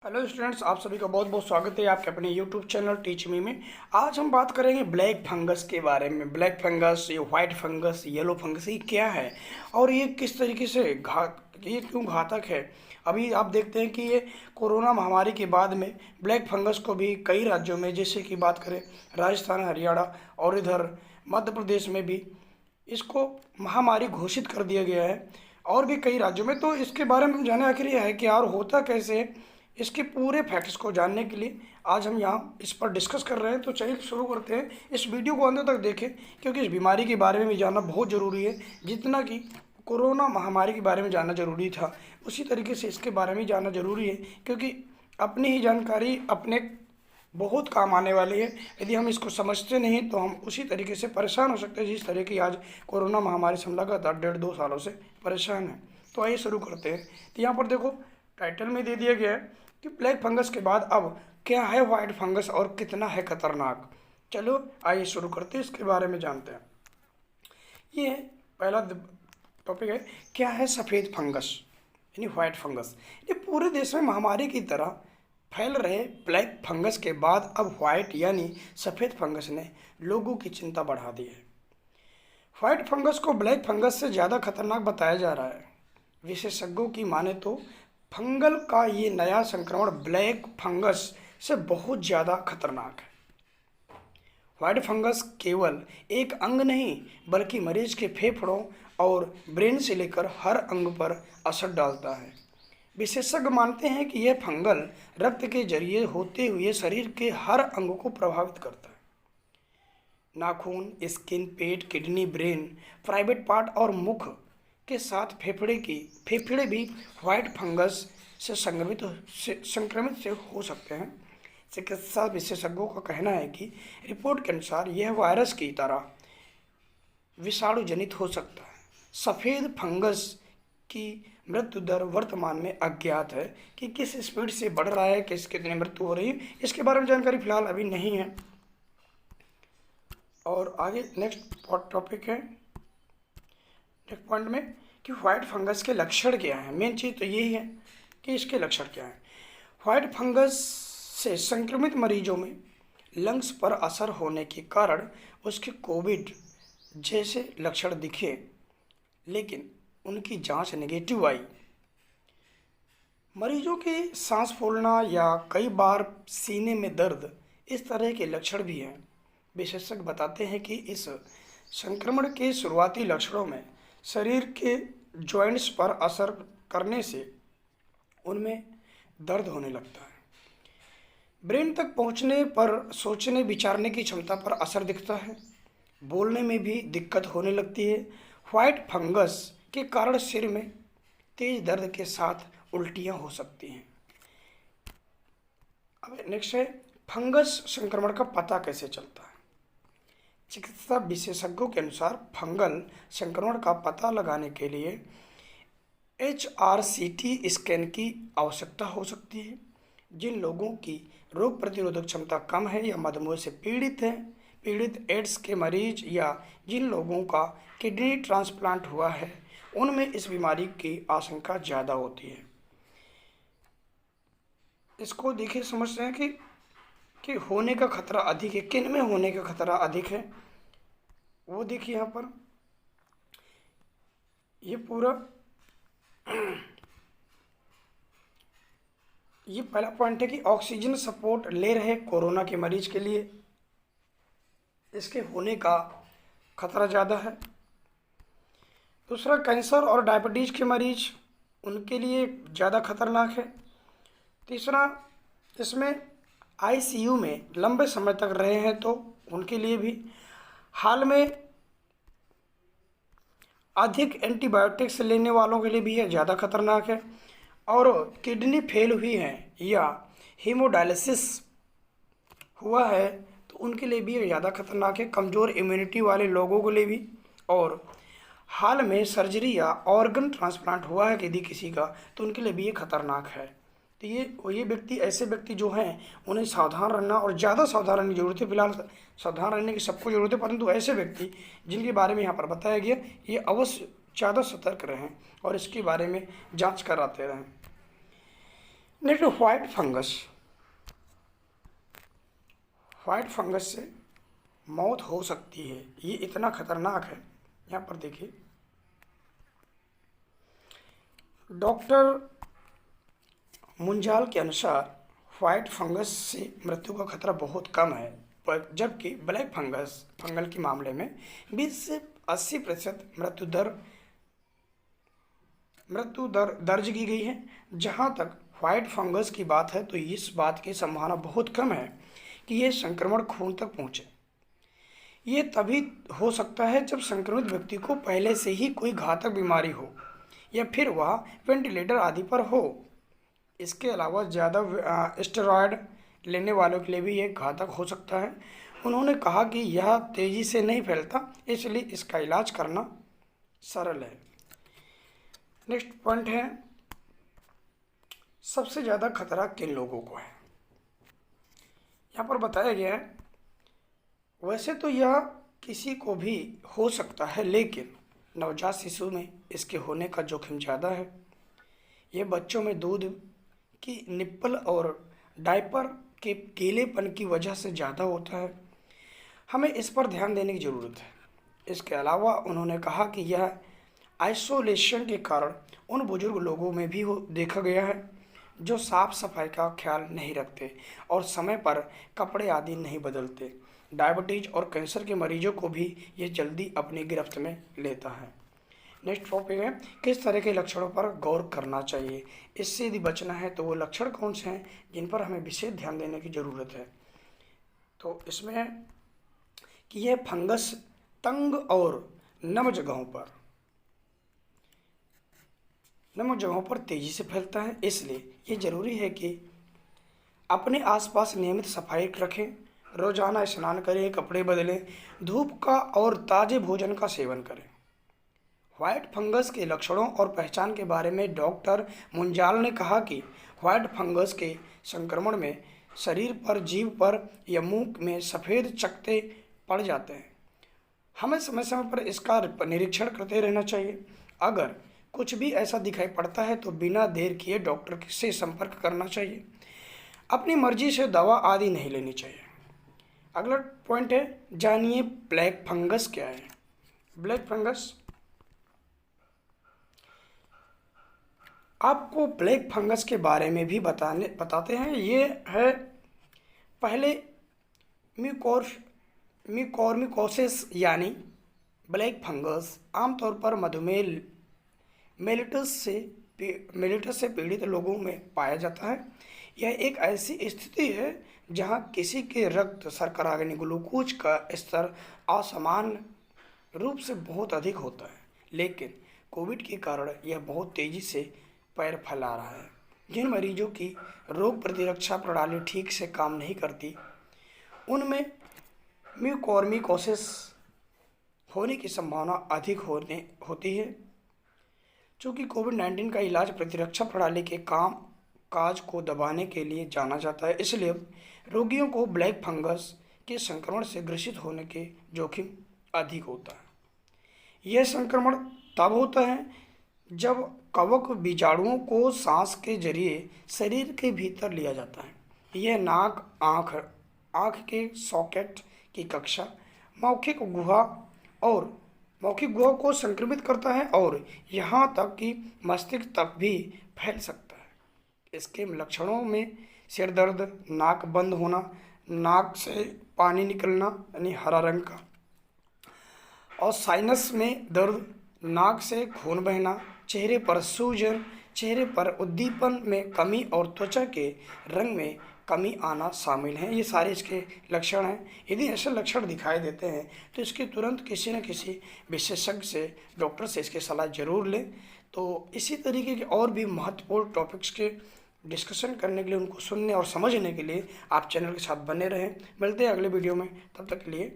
Hello students, आप सभी का बहुत बहुत स्वागत है आपके अपने यूट्यूब चैनल टीच मी में। आज हम बात करेंगे ब्लैक फंगस के बारे में। ब्लैक फंगस, ये वाइट फंगस, येलो फंगस, ये क्या है और ये किस तरीके से ये क्यों घातक है। अभी आप देखते हैं कि ये कोरोना महामारी के बाद में ब्लैक फंगस को भी कई राज्यों में, जैसे कि बात करें राजस्थान, हरियाणा और इधर मध्य प्रदेश में भी इसको महामारी घोषित कर दिया गया है और भी कई राज्यों में। तो इसके बारे में हम जाने आखिर ये है कि यार होता कैसे है, इसके पूरे फैक्ट्स को जानने के लिए आज हम यहाँ इस पर डिस्कस कर रहे हैं। तो चलिए शुरू करते हैं। इस वीडियो को अंत तक देखें क्योंकि इस बीमारी के बारे में भी जानना बहुत ज़रूरी है। जितना कि कोरोना महामारी के बारे में जानना ज़रूरी था, उसी तरीके से इसके बारे में जानना ज़रूरी है क्योंकि अपनी ही जानकारी अपने बहुत काम आने वाली है। यदि हम इसको समझते नहीं तो हम उसी तरीके से परेशान हो सकते हैं जिस तरह की आज कोरोना महामारी से हम लगातार 1.5-2 सालों से परेशान हैं। तो आइए शुरू करते हैं। तो यहाँ पर देखो, टाइटल में दे दिया गया है कि ब्लैक फंगस के बाद अब क्या है वाइट फंगस और कितना है खतरनाक। चलो आइए शुरू करते हैं, इसके बारे में जानते हैं। ये पहला टॉपिक है, क्या है सफ़ेद फंगस यानी वाइट फंगस। ये पूरे देश में महामारी की तरह फैल रहे ब्लैक फंगस के बाद अब वाइट यानी सफ़ेद फंगस ने लोगों की चिंता बढ़ा दी है। वाइट फंगस को ब्लैक फंगस से ज़्यादा खतरनाक बताया जा रहा है। विशेषज्ञों की माने तो फंगल का ये नया संक्रमण ब्लैक फंगस से बहुत ज़्यादा खतरनाक है। वाइट फंगस केवल एक अंग नहीं बल्कि मरीज के फेफड़ों और ब्रेन से लेकर हर अंग पर असर डालता है। विशेषज्ञ मानते हैं कि यह फंगल रक्त के जरिए होते हुए शरीर के हर अंग को प्रभावित करता है। नाखून, स्किन, पेट, किडनी, ब्रेन, प्राइवेट पार्ट और मुख के साथ फेफड़े भी वाइट फंगस से संक्रमित से हो सकते हैं। चिकित्सा विशेषज्ञों का कहना है कि रिपोर्ट के अनुसार यह वायरस की तरह विषाणु जनित हो सकता है। सफ़ेद फंगस की मृत्यु दर वर्तमान में अज्ञात है कि किस स्पीड से बढ़ रहा है, कितनी मृत्यु हो रही है, इसके बारे में जानकारी फिलहाल अभी नहीं है। और आगे नेक्स्ट टॉपिक है, नेक्स्ट पॉइंट में कि वाइट फंगस के लक्षण क्या हैं। मेन चीज़ तो यही है कि इसके लक्षण क्या हैं। वाइट फंगस से संक्रमित मरीजों में लंग्स पर असर होने के कारण उसके कोविड जैसे लक्षण दिखे, लेकिन उनकी जांच नेगेटिव आई। मरीजों के सांस फूलना या कई बार सीने में दर्द, इस तरह के लक्षण भी हैं। विशेषज्ञ बताते हैं कि इस संक्रमण के शुरुआती लक्षणों में शरीर के जॉइंट्स पर असर करने से उनमें दर्द होने लगता है। ब्रेन तक पहुंचने पर सोचने विचारने की क्षमता पर असर दिखता है। बोलने में भी दिक्कत होने लगती है। वाइट फंगस के कारण सिर में तेज दर्द के साथ उल्टियां हो सकती हैं। अब नेक्स्ट है, फंगस संक्रमण का पता कैसे चलता है। चिकित्सा विशेषज्ञों के अनुसार फंगल संक्रमण का पता लगाने के लिए HRCT स्कैन की आवश्यकता हो सकती है। जिन लोगों की रोग प्रतिरोधक क्षमता कम है या मधुमेह से पीड़ित एड्स के मरीज या जिन लोगों का किडनी ट्रांसप्लांट हुआ है, उनमें इस बीमारी की आशंका ज़्यादा होती है। इसको देखिए, समझते हैं कि होने का खतरा अधिक है। किन में होने का खतरा अधिक है वो देखिए। यहाँ पर ये पूरा ये पहला पॉइंट है कि ऑक्सीजन सपोर्ट ले रहे कोरोना के मरीज के लिए इसके होने का खतरा ज़्यादा है। दूसरा, कैंसर और डायबिटीज़ के मरीज, उनके लिए ज़्यादा खतरनाक है। तीसरा, इसमें ICU में लंबे समय तक रहे हैं तो उनके लिए भी। हाल में अधिक एंटीबायोटिक्स लेने वालों के लिए भी यह ज़्यादा खतरनाक है। और किडनी फेल हुई है या हीमोडायलिसिस हुआ है तो उनके लिए भी ज़्यादा खतरनाक है। कमज़ोर इम्यूनिटी वाले लोगों के लिए भी। और हाल में सर्जरी या ऑर्गन ट्रांसप्लांट हुआ है यदि किसी का, तो उनके लिए भी ये खतरनाक है। तो ये व्यक्ति, ऐसे व्यक्ति जो हैं, उन्हें सावधान रहना और ज़्यादा सावधान रहने की ज़रूरत है। फिलहाल सावधान रहने की सबको ज़रूरत है, परंतु ऐसे व्यक्ति जिनके बारे में यहाँ पर बताया गया, ये अवश्य ज़्यादा सतर्क रहें और इसके बारे में जांच कराते रहें। Next white fungus. White fungus से मौत हो सकती है, ये इतना खतरनाक है। यहाँ पर देखिए, डॉक्टर मुंजाल के अनुसार व्हाइट फंगस से मृत्यु का खतरा बहुत कम है, पर जबकि ब्लैक फंगल के मामले में 20 से 80% मृत्यु दर दर्ज की गई है। जहां तक व्हाइट फंगस की बात है तो इस बात की संभावना बहुत कम है कि ये संक्रमण खून तक पहुंचे। ये तभी हो सकता है जब संक्रमित व्यक्ति को पहले से ही कोई घातक बीमारी हो या फिर वह वेंटिलेटर आदि पर हो। इसके अलावा ज़्यादा स्टेरॉयड लेने वालों के लिए भी ये घातक हो सकता है। उन्होंने कहा कि यह तेज़ी से नहीं फैलता, इसलिए इसका इलाज करना सरल है। नेक्स्ट पॉइंट है, सबसे ज़्यादा खतरा किन लोगों को है। यहाँ पर बताया गया है, वैसे तो यह किसी को भी हो सकता है, लेकिन नवजात शिशु में इसके होने का जोखिम ज़्यादा है। यह बच्चों में दूध की निप्पल और डायपर के गीलेपन की वजह से ज़्यादा होता है। हमें इस पर ध्यान देने की ज़रूरत है। इसके अलावा उन्होंने कहा कि यह आइसोलेशन के कारण उन बुजुर्ग लोगों में भी देखा गया है जो साफ सफाई का ख्याल नहीं रखते और समय पर कपड़े आदि नहीं बदलते। डायबिटीज और कैंसर के मरीजों को भी ये जल्दी अपनी गिरफ्त में लेता है। नेक्स्ट टॉपिक है, किस तरह के लक्षणों पर गौर करना चाहिए। इससे यदि बचना है तो वो लक्षण कौन से हैं जिन पर हमें विशेष ध्यान देने की ज़रूरत है। तो इसमें है कि यह फंगस तंग और नम जगहों पर तेज़ी से फैलता है, इसलिए ये ज़रूरी है कि अपने आसपास नियमित सफाई रखें, रोज़ाना स्नान करें, कपड़े बदलें, धूप का और ताज़े भोजन का सेवन करें। व्हाइट फंगस के लक्षणों और पहचान के बारे में डॉक्टर मुंजाल ने कहा कि व्हाइट फंगस के संक्रमण में शरीर पर, जीभ पर या मुंह में सफ़ेद चकत्ते पड़ जाते हैं। हमें समय समय पर इसका निरीक्षण करते रहना चाहिए। अगर कुछ भी ऐसा दिखाई पड़ता है तो बिना देर किए डॉक्टर से संपर्क करना चाहिए। अपनी मर्जी से दवा आदि नहीं लेनी चाहिए। अगला पॉइंट है, जानिए ब्लैक फंगस क्या है। ब्लैक फंगस, आपको ब्लैक फंगस के बारे में भी बताते हैं। ये है, पहले म्यूकोरमिकोसिस यानी ब्लैक फंगस आमतौर पर मधुमेह मेलिटस से पीड़ित लोगों में पाया जाता है। यह एक ऐसी स्थिति है जहां किसी के रक्त शर्करा यानी ग्लूकोज का स्तर असामान्य रूप से बहुत अधिक होता है, लेकिन कोविड के कारण यह बहुत तेज़ी से पैर फैला रहा है। जिन मरीजों की रोग प्रतिरक्षा प्रणाली ठीक से काम नहीं करती, उनमें म्यूकोरमिकोसिस होने की संभावना अधिक होती है। चूँकि कोविड-19 का इलाज प्रतिरक्षा प्रणाली के काज को दबाने के लिए जाना जाता है, इसलिए रोगियों को ब्लैक फंगस के संक्रमण से ग्रसित होने के जोखिम अधिक होता है। यह संक्रमण तब होता है जब कवक बीजाणुओं को सांस के जरिए शरीर के भीतर लिया जाता है। यह नाक, आँख के सॉकेट की कक्षा, मौखिक गुहा को संक्रमित करता है और यहाँ तक कि मस्तिष्क तक भी फैल सकता है। इसके लक्षणों में सिर दर्द, नाक बंद होना, नाक से पानी निकलना यानी हरा रंग का, और साइनस में दर्द, नाक से खून बहना, चेहरे पर सूजन, चेहरे पर उद्दीपन में कमी और त्वचा के रंग में कमी आना शामिल हैं। ये सारे इसके लक्षण हैं। यदि ऐसे लक्षण दिखाई देते हैं तो इसके तुरंत किसी न किसी विशेषज्ञ से, डॉक्टर से इसकी सलाह जरूर लें। तो इसी तरीके के और भी महत्वपूर्ण टॉपिक्स के डिस्कशन करने के लिए, उनको सुनने और समझने के लिए आप चैनल के साथ बने रहें। मिलते हैं अगले वीडियो में, तब तक के लिए